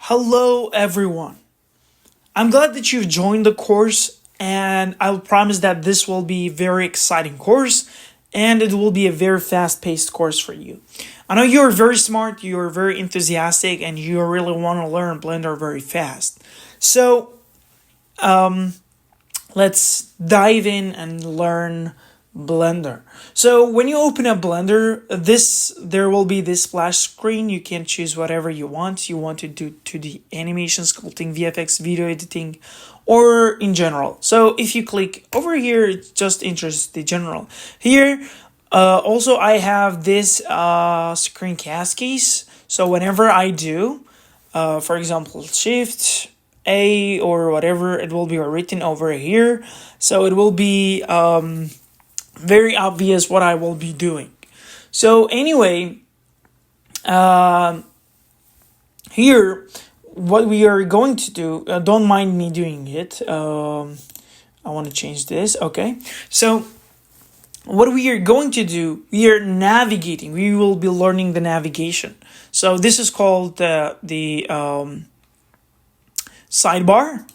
Hello, everyone. I'm glad that you've joined the course, and I'll promise that this will be a very exciting course and it will be a very fast paced course for you. I know you're very smart, you're very enthusiastic, and you really want to learn Blender very fast. So, um, let's dive in and learn Blender. So when you open up Blender, there will be this splash screen. You can choose whatever you want. You want to do 2D animation, sculpting, VFX, video editing, or in general. So if you click over here, it's just interest the general. Here, also I have this screen cascades. So whenever I do, for example, Shift A or whatever, it will be written over here. So it will be very obvious what I will be doing. So anyway, here, what we are going to do, don't mind me doing it. I want to change this. Okay. So what we are going to do, we are navigating. We will be learning the navigation. So this is called the sidebar.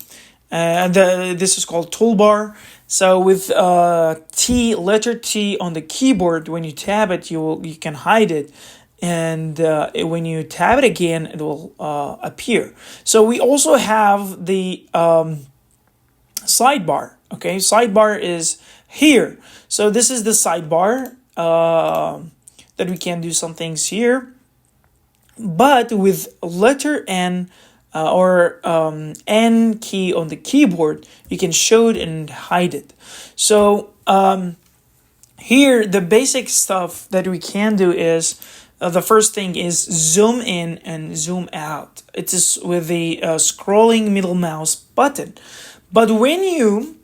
This is called toolbar. So with letter T on the keyboard, when you tab it, you can hide it, and when you tab it again, it will appear. So we also have the sidebar. Okay, sidebar is here. So this is the sidebar that we can do some things here, but with letter N. Or N key on the keyboard, you can show it and hide it. So here, the basic stuff that we can do is, the first thing is zoom in and zoom out. It is with the scrolling middle mouse button. But when you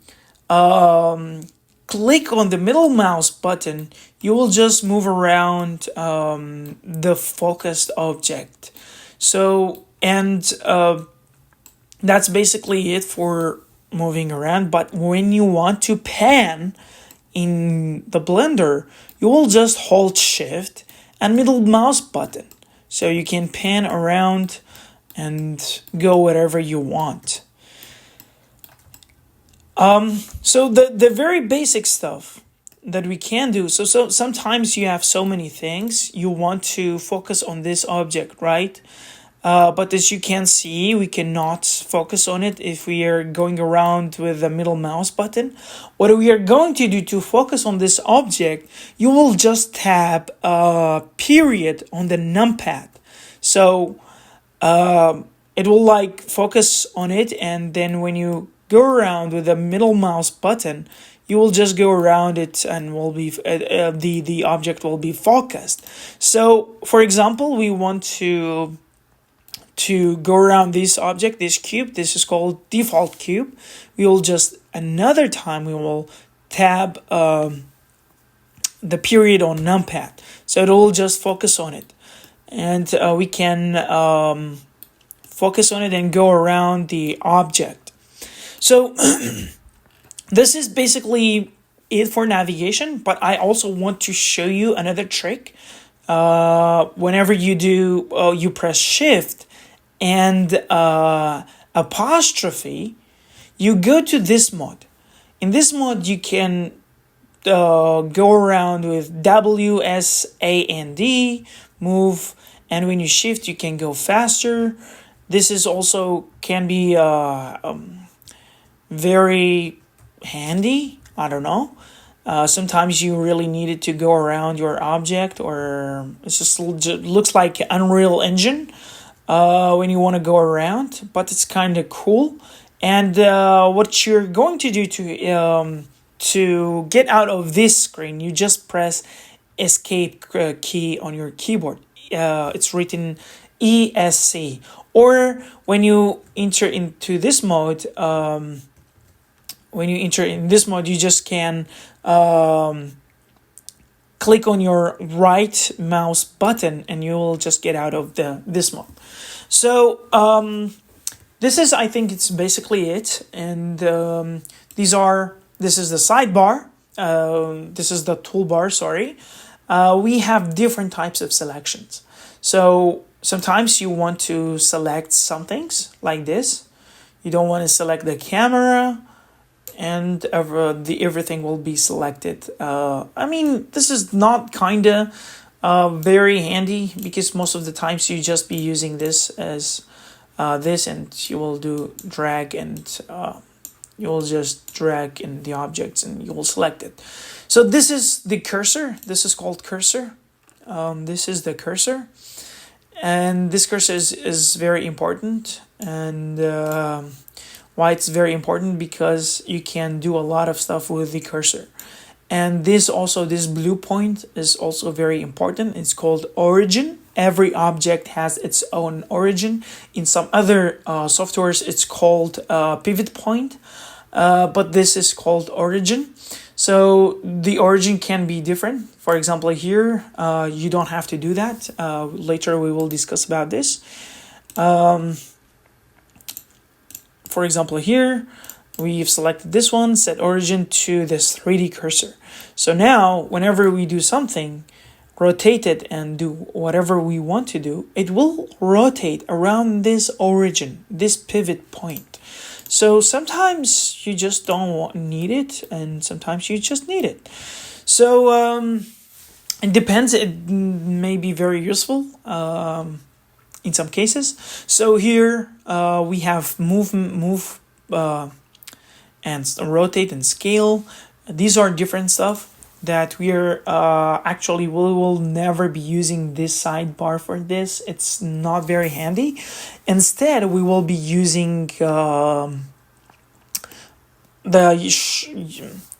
click on the middle mouse button, you will just move around the focused object. So that's basically it for moving around. But when you want to pan in the Blender, you will just hold Shift and middle mouse button. So you can pan around and go wherever you want. So the very basic stuff that we can do. So sometimes you have so many things. You want to focus on this object, right? But as you can see, we cannot focus on it if we are going around with the middle mouse button. What we are going to do to focus on this object, you will just tap period on the numpad. So it will like focus on it, and then when you go around with the middle mouse button, you will just go around it and will be the object will be focused. So for example, we want to go around this object, this cube. This is called default cube. We will just another time we will tab the period on numpad, so it will just focus on it, and we can focus on it and go around the object. So this is basically it for navigation, but I also want to show you another trick. Whenever you do you press Shift and apostrophe, you go to this mode. In this mode, you can go around with WSAND, move, and when you shift, you can go faster. This is also can be very handy. I don't know. Sometimes you really needed to go around your object, or it just looks like Unreal Engine. When you want to go around, but it's kind of cool. And what you're going to do to get out of this screen, you just press Escape key on your keyboard. It's written ESC. Or when you enter into this mode, you just can click on your right mouse button and you will just get out of this mode. So this is, I think it's basically it. And this is the sidebar. This is the toolbar, sorry. We have different types of selections. So sometimes you want to select some things like this. You don't want to select the camera and everything will be selected. I mean, this is not kinda very handy because most of the times you just be using this as this, and you will do drag, and you will just drag in the objects and you will select it. So this is the cursor. This is called cursor. This is the cursor, and this cursor is very important. And why it's very important? Because you can do a lot of stuff with the cursor. And this blue point is also very important. It's called origin. Every object has its own origin. In some other softwares, it's called pivot point, but this is called origin. So the origin can be different. For example, here, you don't have to do that. Later, we will discuss about this. For example, here, we've selected this one, set origin to this 3D cursor. So now, whenever we do something, rotate it and do whatever we want to do, it will rotate around this origin, this pivot point. So sometimes you just don't need it, and sometimes you just need it. So it depends. It may be very useful in some cases. So here we have move, and rotate and scale. These are different stuff that we are we will never be using this sidebar for this. It's not very handy. Instead, we will be using the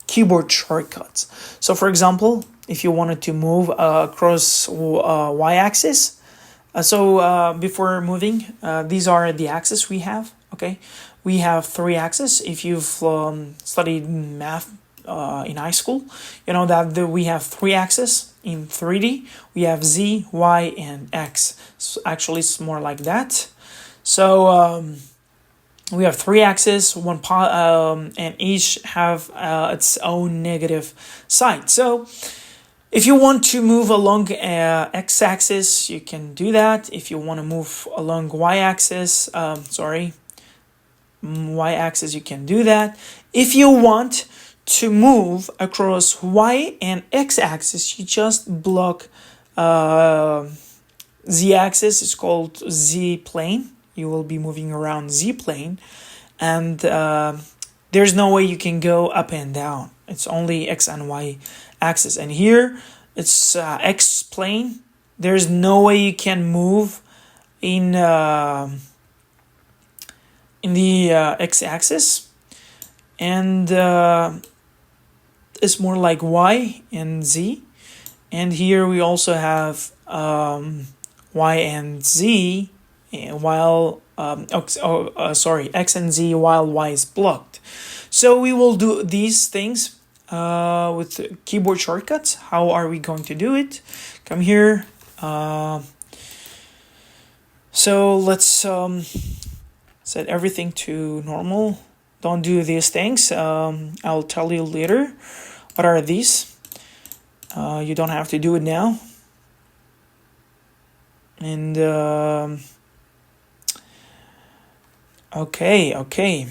keyboard shortcuts. So for example, if you wanted to move across y-axis, before moving, these are the axes we have. Okay, we have 3 axes. If you've studied math in high school, you know that we have 3 axes in 3D. We have Z, Y, and X. So actually, it's more like that. So we have 3 axes, and each have its own negative side. So if you want to move along x-axis, you can do that. If you want to move along y-axis, y-axis, you can do that. If you want to move across y and x-axis, you just block z-axis. It's called z-plane. You will be moving around z-plane, and there's no way you can go up and down. It's only x and y axis. And here it's x plane. There's no way you can move in the x axis, and it's more like y and z. And here we also have y and z, while x and z while y is blocked. So we will do these things with keyboard shortcuts. How are we going to do it? Come here. So let's set everything to normal. Don't do these things. I'll tell you later what are these. You don't have to do it now. And okay.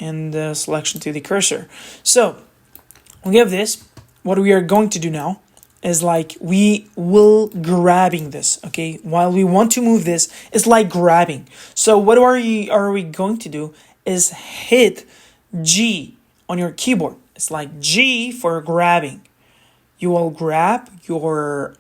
And selection to the cursor. So we have this. What we are going to do now is like we will grabbing this. Okay, while we want to move this, it's like grabbing. So what are we going to do is hit G on your keyboard. It's like G for grabbing. You will grab your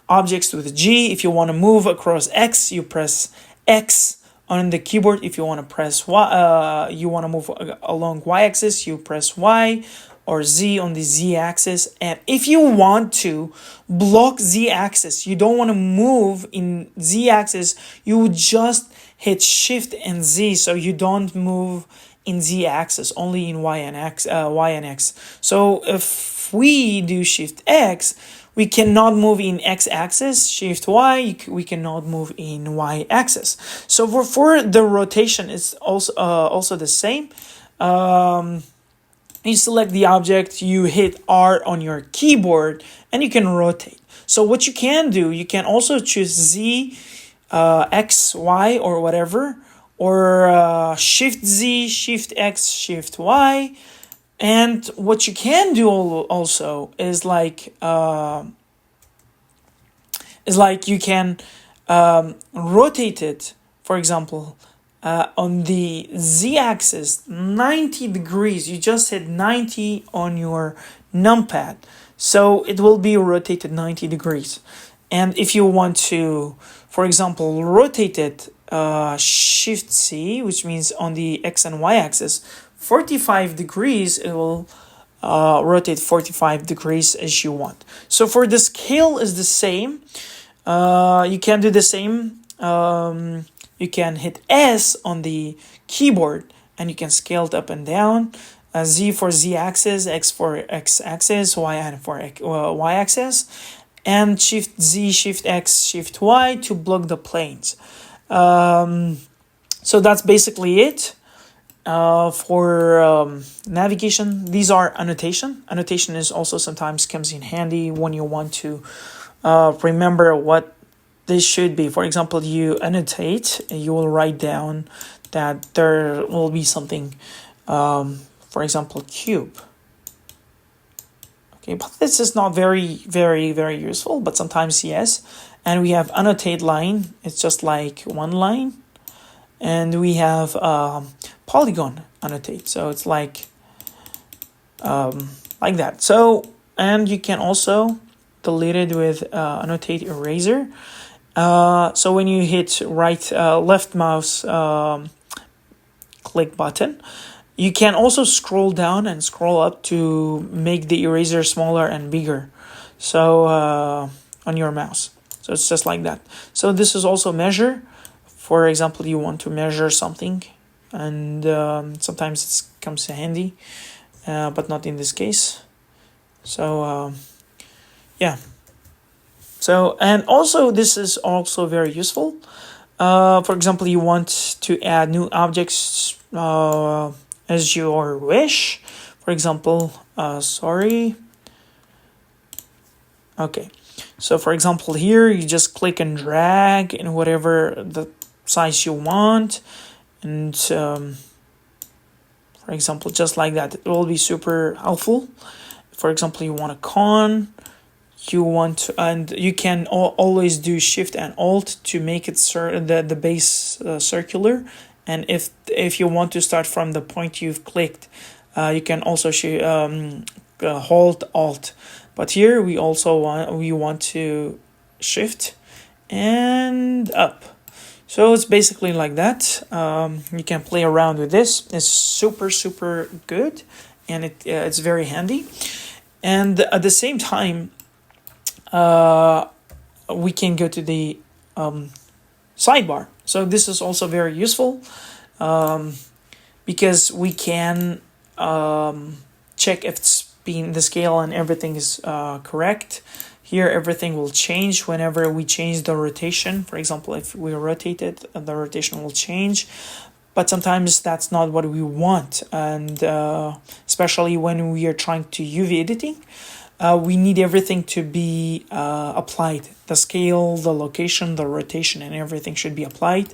objects with G. If you want to move across X, you press X on the keyboard. If you want to press Y, you want to move along Y-axis, you press Y, or Z on the Z-axis. And if you want to block Z-axis, you don't want to move in Z-axis, you would just hit Shift and Z, so you don't move in Z-axis, only in Y and X. So if we do Shift X, we cannot move in X-axis. Shift Y, we cannot move in Y-axis. So for the rotation, it's also the same. You select the object, you hit R on your keyboard, and you can rotate. So what you can do, you can also choose Z, X, Y, or whatever, or Shift Z, Shift X, Shift Y. And what you can do also is like you can rotate it. For example, on the z-axis 90 degrees. You just hit 90 on your numpad, so it will be rotated 90 degrees. And if you want to, for example, rotate it shift C, which means on the x and y axis 45 degrees, it will rotate 45 degrees as you want. So for the scale is the same. You can do the same. You can hit S on the keyboard and you can scale it up and down. Z for z-axis, X for x-axis, Y for y-axis, and Shift Z, Shift X, Shift Y to block the planes. So that's basically it. For navigation, these are annotation. Annotation is also sometimes comes in handy when you want to remember what this should be. For example, you annotate, you will write down that there will be something, for example, cube. Okay, but this is not very useful, but sometimes yes. And we have annotate line, it's just like one line. And we have polygon annotate, so it's like that. So, and you can also delete it with annotate eraser. So when you hit left mouse click button, you can also scroll down and scroll up to make the eraser smaller and bigger. So on your mouse, so it's just like that. So this is also measure. For example, you want to measure something, and sometimes it comes handy, but not in this case. So yeah. So, and also this is also very useful. For example, you want to add new objects as your wish. For example, sorry. Okay. So for example, here you just click and drag in whatever the size you want, and for example, just like that, it will be super helpful. For example, you want a con, you want to, and you can always do Shift and Alt to make it the base circular. And if you want to start from the point you've clicked, you can also hold Alt. But here we want to Shift and up. So it's basically like that. You can play around with this. It's super good, and it's very handy. And at the same time, we can go to the sidebar. So this is also very useful because we can check if the scale and everything is correct. Here, everything will change whenever we change the rotation. For example, if we rotate it, the rotation will change. But sometimes that's not what we want. And especially when we are trying to UV editing, we need everything to be applied. The scale, the location, the rotation, and everything should be applied.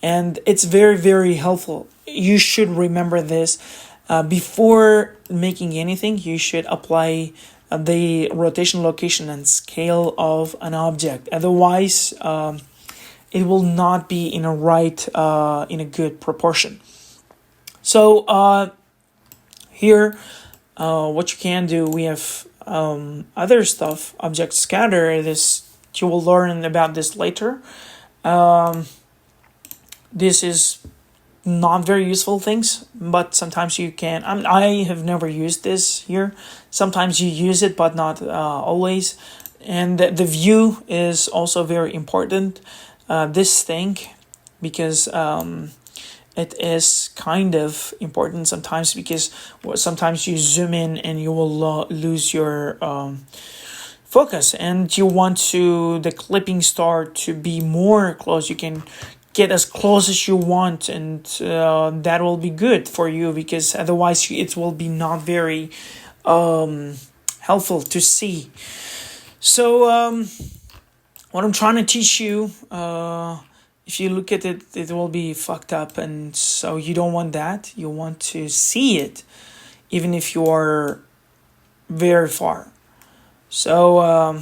And it's very helpful. You should remember this. Before making anything, you should apply the rotation, location, and scale of an object. Otherwise, it will not be in a good proportion. So here, what you can do, we have other stuff. Object scatter. This you will learn about this later. This is not very useful things, but sometimes you can. I have never used this here. Sometimes you use it, but not always. And the view is also very important. This thing, because it is kind of important sometimes, because sometimes you zoom in and you will lose your focus, and you want the clipping star to be more close. You can get as close as you want, and that will be good for you, because otherwise it will be not very helpful to see. So what I'm trying to teach you, if you look at it, it will be fucked up, and so you don't want that. You want to see it, even if you are very far. So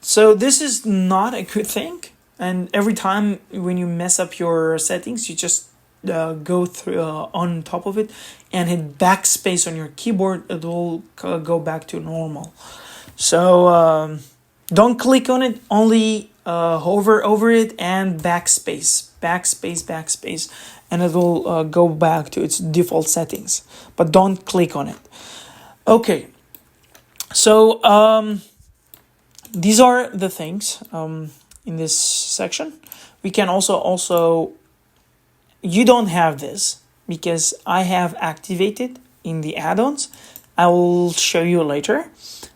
so this is not a good thing, and every time when you mess up your settings, you just go through on top of it and hit backspace on your keyboard. It will go back to normal. So don't click on it, only hover over it and backspace, and it will go back to its default settings. But don't click on it. Okay, so these are the things in this section. We can also you don't have this because I have activated in the add-ons. I will show you later.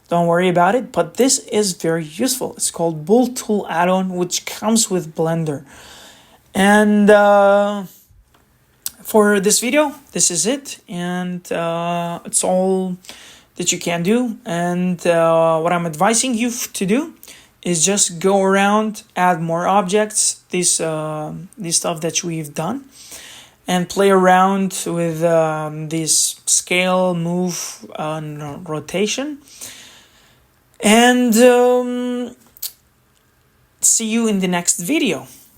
Don't worry about it, but this is very useful. It's called Bull Tool add-on, which comes with Blender. And for this video, this is it, and it's all that you can do. And what I'm advising you to do is just go around, add more objects, this stuff that we've done, and play around with this scale, move, and rotation. And see you in the next video.